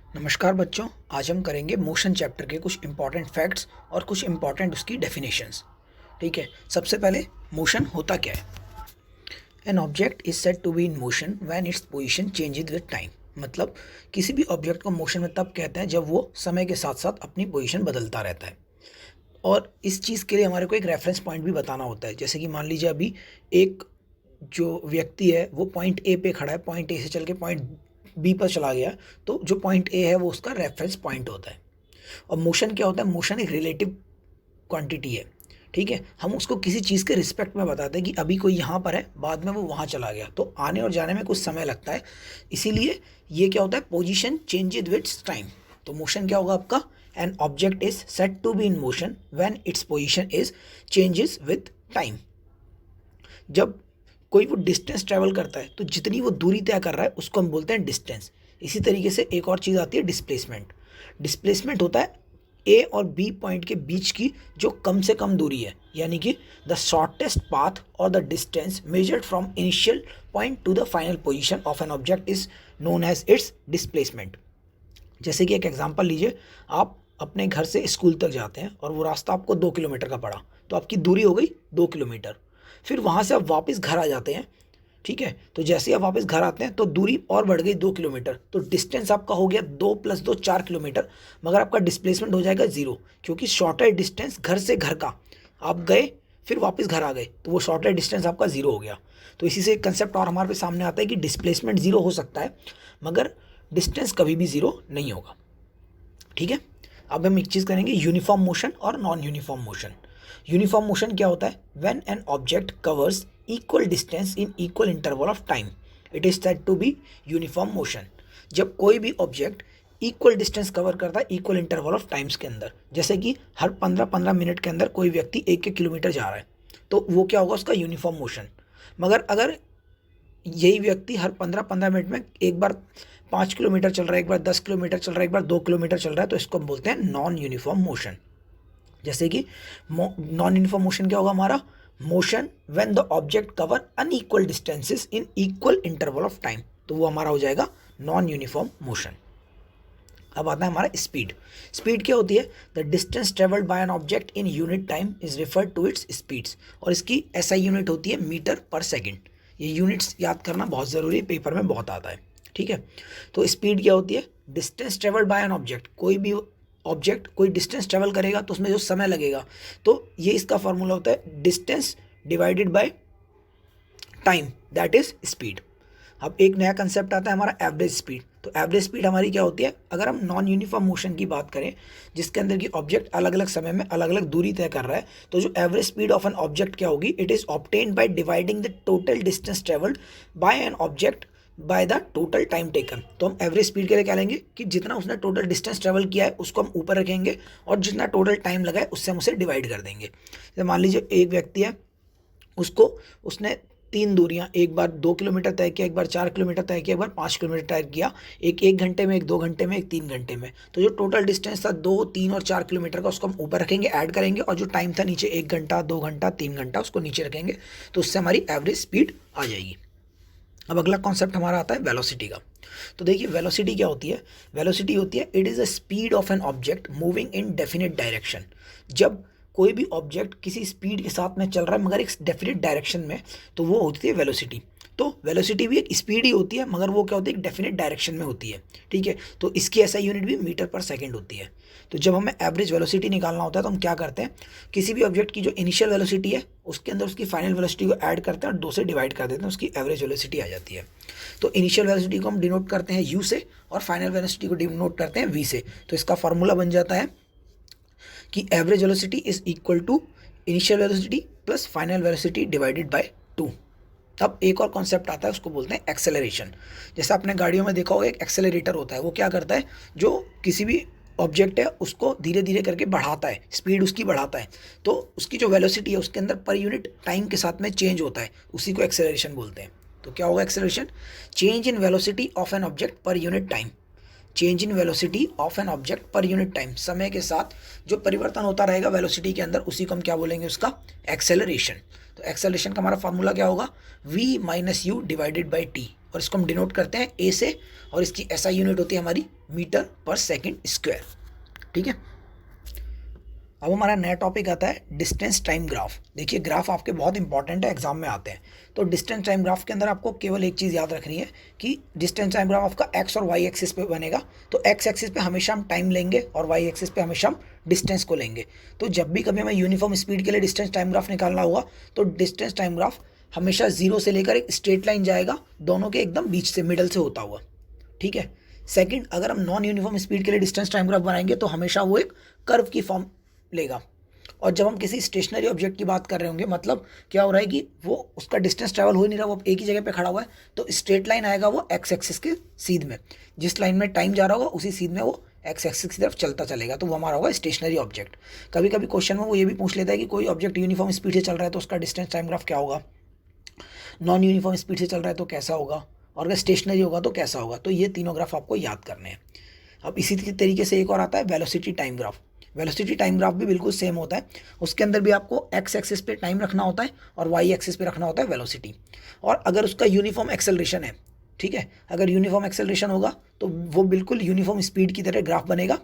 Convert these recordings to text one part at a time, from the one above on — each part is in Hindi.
नमस्कार बच्चों। आज हम करेंगे मोशन चैप्टर के कुछ इंपॉर्टेंट फैक्ट्स और कुछ इंपॉर्टेंट उसकी डेफिनेशंस। ठीक है, सबसे पहले मोशन होता क्या है। An object is said to be in motion when its position changes with time. मतलब किसी भी ऑब्जेक्ट को मोशन में तब कहते हैं जब वो समय के साथ साथ अपनी पोजीशन बदलता रहता है। और इस चीज़ के लिए हमारे को एक रेफरेंस पॉइंट भी बताना होता है। जैसे कि मान लीजिए अभी एक जो व्यक्ति है वो पॉइंट ए पे खड़ा है, पॉइंट ए से चल के पॉइंट बी पर चला गया, तो जो पॉइंट ए है वो उसका रेफरेंस पॉइंट होता है। और मोशन क्या होता है? मोशन एक रिलेटिव क्वांटिटी है। ठीक है, हम उसको किसी चीज़ के रिस्पेक्ट में बताते हैं कि अभी कोई यहाँ पर है, बाद में वो वहाँ चला गया, तो आने और जाने में कुछ समय लगता है। इसीलिए ये क्या होता है? Position changes with time. तो मोशन क्या होगा आपका? An object is said to be in motion when its position is changes with time. जब कोई वो डिस्टेंस ट्रेवल करता है तो जितनी वो दूरी तय कर रहा है उसको हम बोलते हैं डिस्टेंस। इसी तरीके से एक और चीज़ आती है डिस्प्लेसमेंट। डिस्प्लेसमेंट होता है ए और बी पॉइंट के बीच की जो कम से कम दूरी है, यानी कि द शॉर्टेस्ट पाथ और the distance measured from initial point to the final position of an object is known as its displacement. जैसे कि एक एग्जांपल लीजिए, आप अपने घर से स्कूल तक जाते हैं और वो रास्ता आपको 2 किलोमीटर का पड़ा, तो आपकी दूरी हो गई 2 किलोमीटर। फिर वहाँ से आप वापस घर आ जाते हैं। ठीक है, तो जैसे ही आप वापस घर आते हैं तो दूरी और बढ़ गई 2 किलोमीटर, तो डिस्टेंस आपका हो गया 2 + 2 4 किलोमीटर। मगर आपका डिस्प्लेसमेंट हो जाएगा 0, क्योंकि शॉर्टर डिस्टेंस घर से घर का आप गए फिर वापस घर आ गए, तो वो शॉर्टर डिस्टेंस आपका 0 हो गया। तो इसी से एक कंसेप्ट और हमारे सामने आता है कि डिस्प्लेसमेंट 0 हो सकता है मगर डिस्टेंस कभी भी 0 नहीं होगा। ठीक है, अब हम एक चीज़ करेंगे, यूनिफॉर्म मोशन और non uniform motion. Uniform motion क्या होता है? When an object covers equal distance in equal interval of time it is said to be uniform motion. जब कोई भी ऑब्जेक्ट इक्वल डिस्टेंस कवर करता है इक्वल इंटरवल ऑफ टाइम्स के अंदर, जैसे कि हर 15-15 मिनट के अंदर कोई व्यक्ति 1-1 किलोमीटर जा रहा है, तो वो क्या होगा? उसका यूनिफॉर्म मोशन। मगर अगर यही व्यक्ति हर 15-15 मिनट में एक बार 5 किलोमीटर चल रहा है, एक बार 10 किलोमीटर चल रहा है, एक बार 2 किलोमीटर चल रहा है, तो इसको हम बोलते हैं नॉन यूनिफॉर्म मोशन। जैसे कि नॉन यूनिफॉर्म मोशन क्या होगा हमारा? Motion when the object cover unequal distances in equal interval of time, तो वो हमारा हो जाएगा नॉन यूनिफॉर्म मोशन। अब आता है हमारा स्पीड। स्पीड क्या होती है? The distance travelled by an object in unit time is referred to its speeds. और इसकी एसआई यूनिट होती है मीटर पर सेकेंड। ये यूनिट्स याद करना बहुत ज़रूरी है, पेपर में बहुत आता है। ठीक है, तो स्पीड क्या होती है? Distance travelled by an object. कोई भी ऑब्जेक्ट कोई डिस्टेंस ट्रेवल करेगा तो उसमें जो समय लगेगा, तो ये इसका फॉर्मूला होता है distance divided by time, that is speed. अब एक नया कंसेप्ट आता है हमारा एवरेज स्पीड। तो एवरेज स्पीड हमारी क्या होती है? अगर हम नॉन यूनिफॉर्म मोशन की बात करें जिसके अंदर की ऑब्जेक्ट अलग अलग समय में अलग अलग दूरी तय कर रहा है, तो जो average speed of an object क्या होगी? It is obtained by dividing the total distance travelled by an object by the total time taken. तो हम एवरेज स्पीड के लिए क्या लेंगे कि जितना उसने टोटल डिस्टेंस ट्रेवल किया है उसको हम ऊपर रखेंगे और जितना टोटल टाइम लगा है उससे हम उसे डिवाइड कर देंगे। जैसे मान लीजिए एक व्यक्ति है, उसको उसने 3 दूरियां, एक बार 2 किलोमीटर तय किया, एक बार 4 किलोमीटर तय किया, एक बार 5 किलोमीटर तय किया, एक 1 घंटे में, एक 2 घंटे में, एक 3 घंटे में। तो जो टोटल डिस्टेंस था 2, 3 और 4 किलोमीटर का, उसको हम ऊपर रखेंगे, ऐड करेंगे, और जो टाइम था नीचे 1 घंटा, 2 घंटा, 3 घंटा, उसको नीचे रखेंगे, तो उससे हमारी एवरेज स्पीड आ जाएगी। अब अगला कॉन्सेप्ट हमारा आता है वेलोसिटी का। तो देखिए वेलोसिटी क्या होती है? वेलोसिटी होती है it is a speed of an object moving in definite direction. जब कोई भी ऑब्जेक्ट किसी स्पीड के साथ में चल रहा है मगर एक डेफिनेट डायरेक्शन में, तो वो होती है वेलोसिटी। तो वेलोसिटी भी एक स्पीड ही होती है मगर वो क्या होती है? एक डेफिनेट डायरेक्शन में होती है। ठीक है, तो इसकी ऐसा यूनिट भी मीटर पर सेकेंड होती है। तो जब हमें एवरेज वेलोसिटी निकालना होता है तो हम क्या करते हैं? किसी भी ऑब्जेक्ट की जो इनिशियल वेलोसिटी है उसके अंदर उसकी फाइनल वेलोसिटी को ऐड करते हैं और 2 से डिवाइड कर देते हैं, उसकी एवरेज वेलोसिटी आ जाती है। तो इनिशियल वेलोसिटी को हम डिनोट करते हैं यू से और फाइनल वेलोसिटी को डिनोट करते हैं वी से। तो इसका फॉर्मूला बन जाता है कि average velocity is equal to initial velocity plus final velocity divided by 2। तब एक और कॉन्सेप्ट आता है, उसको बोलते हैं एक्सेलरेशन। जैसे आपने गाड़ियों में देखा होगा एक एक्सेलरेटर होता है, वो क्या करता है? जो किसी भी ऑब्जेक्ट है उसको धीरे धीरे करके बढ़ाता है, स्पीड उसकी बढ़ाता है, तो उसकी जो वेलोसिटी है उसके अंदर पर यूनिट टाइम के साथ में चेंज होता है, उसी को एक्सेलरेशन बोलते हैं। तो क्या होगा acceleration? Change in velocity of an object per unit time. Change in velocity of an object per unit time, समय के साथ जो परिवर्तन होता रहेगा वेलोसिटी के अंदर, उसी को हम क्या बोलेंगे? उसका एक्सेलरेशन। तो एक्सेलरेशन का हमारा फॉर्मूला क्या होगा? v - u divided by T. और इसको हम डिनोट करते हैं ए से, और इसकी एसआई यूनिट होती है हमारी मीटर पर सेकंड स्क्वायर। ठीक है, अब हमारा नया टॉपिक आता है डिस्टेंस टाइम ग्राफ। देखिए ग्राफ आपके बहुत इंपॉर्टेंट है, एग्जाम में आते हैं। तो डिस्टेंस टाइम ग्राफ के अंदर आपको केवल एक चीज़ याद रखनी है कि डिस्टेंस टाइम ग्राफ आपका एक्स और वाई एक्सिस पे बनेगा। तो एक्स एक्सिस पे हमेशा हम टाइम लेंगे और वाई एक्सिस पे हमेशा हम डिस्टेंस को लेंगे। तो जब भी कभी हमें यूनिफॉर्म स्पीड के लिए डिस्टेंस टाइम ग्राफ निकालना होगा तो डिस्टेंस टाइम ग्राफ हमेशा जीरो से लेकर एक स्ट्रेट लाइन जाएगा, दोनों के एकदम बीच से, मिडल से होता हुआ। ठीक है। सेकंड, अगर हम नॉन यूनिफॉर्म स्पीड के लिए डिस्टेंस टाइम ग्राफ बनाएंगे तो हमेशा वो एक कर्व की फॉर्म लेगा। और जब हम किसी स्टेशनरी ऑब्जेक्ट की बात कर रहे होंगे, मतलब क्या हो रहा है कि वो उसका डिस्टेंस ट्रैवल हो ही नहीं रहा, वो एक ही जगह पे खड़ा हुआ है, तो स्ट्रेट लाइन आएगा वो एक्स एक्सिस के सीध में। जिस लाइन में टाइम जा रहा होगा उसी सीध में वो एक्स एक्सिस की तरफ चलता चलेगा, तो वो हमारा होगा स्टेशनरी ऑब्जेक्ट। कभी कभी क्वेश्चन में वो ये भी पूछ लेता है कि कोई ऑब्जेक्ट यूनिफॉर्म स्पीड से चल रहा है तो उसका डिस्टेंस टाइम ग्राफ क्या होगा, नॉन यूनिफॉर्म स्पीड से चल रहा है तो कैसा होगा, और अगर स्टेशनरी होगा तो कैसा होगा। तो ये तीनों ग्राफ आपको याद करने हैं। अब इसी तरीके से एक और आता है velocity time graph. Velocity time graph भी बिल्कुल सेम होता है, उसके अंदर भी आपको एक्स एक्सिस पे टाइम रखना होता है और वाई एक्सिस पे रखना होता है वेलोसिटी। और अगर उसका यूनिफॉर्म एक्सेलरेशन है, ठीक है, अगर यूनिफॉर्म एक्सेलरेशन होगा तो वो बिल्कुल यूनिफॉर्म स्पीड की तरह ग्राफ बनेगा।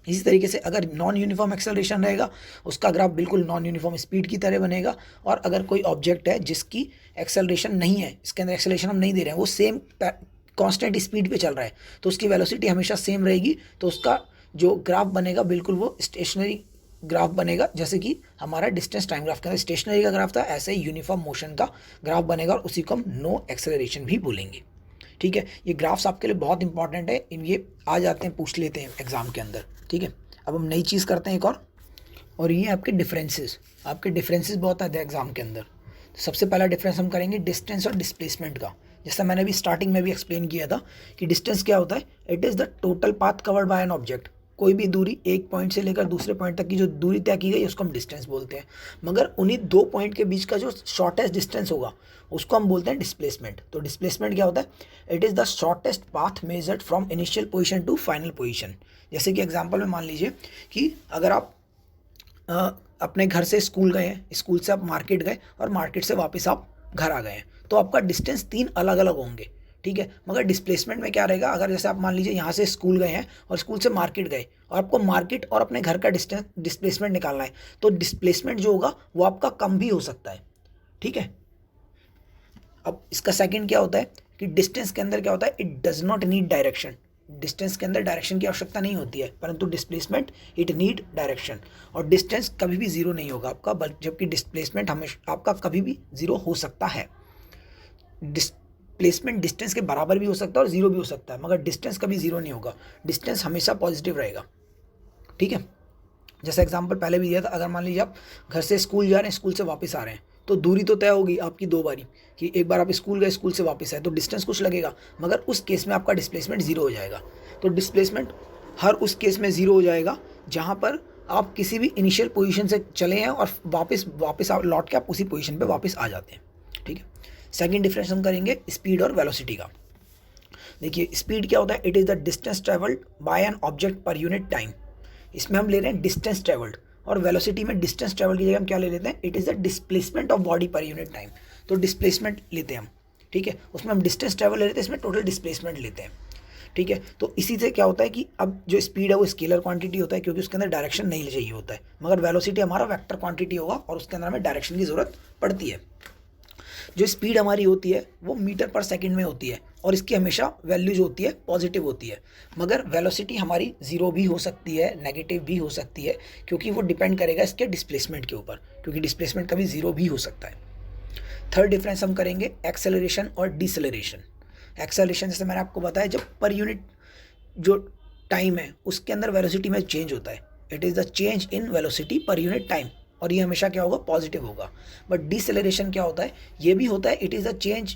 इसी तरीके से अगर नॉन यूनिफॉर्म एक्सेलरेशन रहेगा उसका ग्राफ बिल्कुल नॉन यूनिफॉर्म स्पीड की तरह बनेगा। और अगर कोई ऑब्जेक्ट है जिसकी एक्सेलरेशन नहीं है, इसके अंदर एक्सेलरेशन हम नहीं दे रहे हैं, वो सेम कांस्टेंट स्पीड पे चल रहा है, तो उसकी वेलोसिटी हमेशा सेम रहेगी, तो उसका जो ग्राफ बनेगा बिल्कुल वो स्टेशनरी ग्राफ बनेगा। जैसे कि हमारा डिस्टेंस टाइम ग्राफ के अंदर स्टेशनरी का ग्राफ था, ऐसे ही यूनिफॉर्म मोशन का ग्राफ बनेगा और उसी को हम नो एक्सेलरेशन भी बोलेंगे। ठीक है, ये ग्राफ्स आपके लिए बहुत इंपॉर्टेंट है, ये आ जाते हैं, पूछ लेते हैं एग्जाम के अंदर। ठीक है, अब हम नई चीज़ करते हैं एक और ये आपके डिफरेंसेस। आपके डिफरेंसेस बहुत आते हैं एग्जाम के अंदर। तो सबसे पहला डिफरेंस हम करेंगे डिस्टेंस और डिस्प्लेसमेंट का। जैसा मैंने भी स्टार्टिंग में भी एक्सप्लेन किया था कि डिस्टेंस क्या होता है, it is the total path covered by an object. कोई भी दूरी एक पॉइंट से लेकर दूसरे पॉइंट तक की जो दूरी तय की गई उसको हम डिस्टेंस बोलते हैं, मगर उन्हीं दो पॉइंट के बीच का जो शॉर्टेस्ट डिस्टेंस होगा उसको हम बोलते हैं डिस्प्लेसमेंट। तो डिस्प्लेसमेंट क्या होता है, it is the shortest path measured from initial position to final position. जैसे कि एग्जांपल में मान लीजिए कि अगर आप अपने घर से स्कूल गए हैं, स्कूल से आप मार्केट गए और मार्केट से वापस आप घर आ गए हैं, तो आपका डिस्टेंस 3 अलग अलग होंगे। ठीक है, मगर डिस्प्लेसमेंट में क्या रहेगा, अगर जैसे आप मान लीजिए यहाँ से स्कूल गए हैं और स्कूल से मार्केट गए और आपको मार्केट और अपने घर का डिस्प्लेसमेंट निकालना है, तो डिस्प्लेसमेंट जो होगा वो आपका कम भी हो सकता है। ठीक है, अब इसका सेकंड क्या होता है कि डिस्टेंस के अंदर क्या होता है, it does not need direction. Distance के अंदर डायरेक्शन की आवश्यकता नहीं होती है, परंतु डिस्प्लेसमेंट इट नीड डायरेक्शन। और डिस्टेंस कभी भी जीरो नहीं होगा आपका, जबकि डिस्प्लेसमेंट हमेशा आपका कभी भी जीरो हो सकता है। डिस्प्लेसमेंट डिस्टेंस के बराबर भी हो सकता है और जीरो भी हो सकता है, मगर डिस्टेंस कभी जीरो नहीं होगा, डिस्टेंस हमेशा पॉजिटिव रहेगा। ठीक है, जैसा एग्जांपल पहले भी दिया था, अगर मान लीजिए आप घर से स्कूल जा रहे हैं, स्कूल से वापस आ रहे हैं, तो दूरी तो तय होगी आपकी 2 बारी, कि एक बार आप स्कूल गए, स्कूल से वापस आए, तो डिस्टेंस कुछ लगेगा, मगर उस केस में आपका डिस्प्लेसमेंट जीरो हो जाएगा। तो डिस्प्लेसमेंट हर उस केस में जीरो हो जाएगा जहाँ पर आप किसी भी इनिशियल पोजीशन से चले हैं और वापस लौट के आप उसी पोजीशन पे वापस आ जाते हैं। ठीक है, सेकंड डिफरेंस हम करेंगे स्पीड और वेलोसिटी का। देखिए स्पीड क्या होता है, it is the distance travelled by an object per unit time. इसमें हम ले रहे हैं डिस्टेंस ट्रेवल्ड, और वेलोसिटी में डिस्टेंस ट्रेवल की जगह हम क्या ले लेते हैं, it is the displacement of body per unit time. तो डिस्प्लेसमेंट लेते हैं हम। ठीक है, उसमें हम डिस्टेंस ट्रेवल ले लेते हैं, इसमें टोटल डिस्प्लेसमेंट लेते हैं। ठीक है, तो इसी से क्या होता है कि अब जो स्पीड है वो स्केलर क्वांटिटी होता है, क्योंकि उसके अंदर डायरेक्शन नहीं चाहिए होता है, मगर वेलोसिटी हमारा वेक्टर क्वांटिटी होगा और उसके अंदर हमें डायरेक्शन की ज़रूरत पड़ती है। जो स्पीड हमारी होती है वो मीटर पर सेकंड में होती है और इसकी हमेशा वैल्यू जो होती है पॉजिटिव होती है, मगर वेलोसिटी हमारी जीरो भी हो सकती है, नेगेटिव भी हो सकती है, क्योंकि वो डिपेंड करेगा इसके डिस्प्लेसमेंट के ऊपर, क्योंकि डिस्प्लेसमेंट कभी जीरो भी हो सकता है। थर्ड डिफरेंस हम करेंगे एक्सेलरेशन और डिसेलरेशन। एक्सेलरेशन जैसे मैंने आपको बताया, जब पर यूनिट जो टाइम है उसके अंदर वेलोसिटी में चेंज होता है, it is the change in velocity per unit time, और ये हमेशा क्या होगा, पॉजिटिव होगा। बट डिसेलरेशन क्या होता है, ये भी होता है, it is the change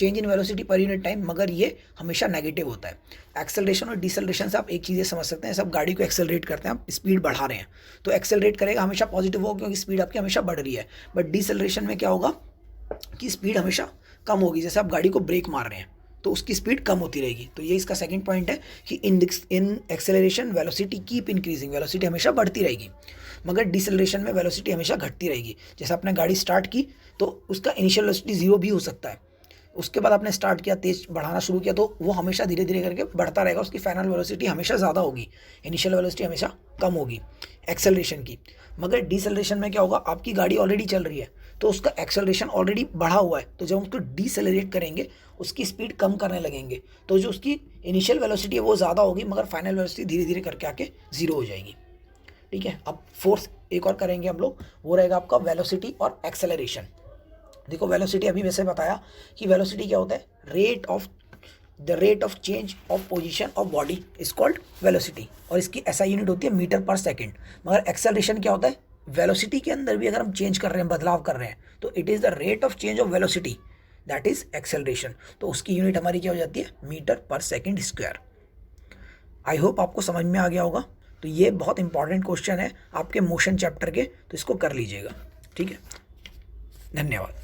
in velocity per unit time, मगर ये हमेशा नेगेटिव होता है। एक्सेलरेशन और डिसेलरेशन से आप एक चीज़ समझ सकते हैं, सब गाड़ी को एक्सेलरेट करते हैं, आप स्पीड बढ़ा रहे हैं तो एक्सेलरेट करेगा, हमेशा पॉजिटिव होगा क्योंकि स्पीड आपकी हमेशा बढ़ रही है। बट डिसेलरेशन में क्या होगा कि स्पीड हमेशा कम होगी, जैसे आप गाड़ी को ब्रेक मार रहे हैं तो उसकी स्पीड कम होती रहेगी। तो ये इसका सेकंड पॉइंट है कि इन acceleration velocity keep increasing, velocity हमेशा बढ़ती रहेगी, मगर डिसेलरेशन में वेलोसिटी हमेशा घटती रहेगी। जैसे आपने गाड़ी स्टार्ट की तो उसका इनिशियल वेलोसिटी जीरो भी हो सकता है, उसके बाद आपने स्टार्ट किया, तेज बढ़ाना शुरू किया, तो वो हमेशा धीरे धीरे करके बढ़ता रहेगा, उसकी फाइनल वेलोसिटी हमेशा ज़्यादा होगी, इनिशियल वेलोसिटी हमेशा कम होगी एक्सेलरेशन की। मगर डिसेलरेशन में क्या होगा, आपकी गाड़ी ऑलरेडी चल रही है तो उसका एक्सेलरेशन ऑलरेडी बढ़ा हुआ है, तो जब उसको डिसेलरेट करेंगे उसकी स्पीड कम करने लगेंगे, तो जो उसकी इनिशियल वेलोसिटी है वो ज़्यादा होगी, मगर फाइनल वेलोसिटी धीरे धीरे करके आके ज़ीरो हो जाएगी। ठीक है, अब फोर्स एक और करेंगे हम लोग, वो रहेगा आपका वेलोसिटी और एक्सेलरेशन। देखो वेलोसिटी अभी वैसे बताया कि वेलोसिटी क्या होता है, the rate of change of position of body is called velocity, और इसकी ऐसा यूनिट होती है मीटर पर सेकंड। मगर एक्सेलरेशन क्या होता है, वेलोसिटी के अंदर भी अगर हम चेंज कर रहे हैं, बदलाव कर रहे हैं, तो it is the rate of change of velocity, that is acceleration. तो उसकी यूनिट हमारी क्या हो जाती है, मीटर पर सेकंड स्क्वायर। आई होप आपको समझ में आ गया होगा। तो ये बहुत इंपॉर्टेंट क्वेश्चन है आपके मोशन चैप्टर के, तो इसको कर लीजिएगा। ठीक है, धन्यवाद।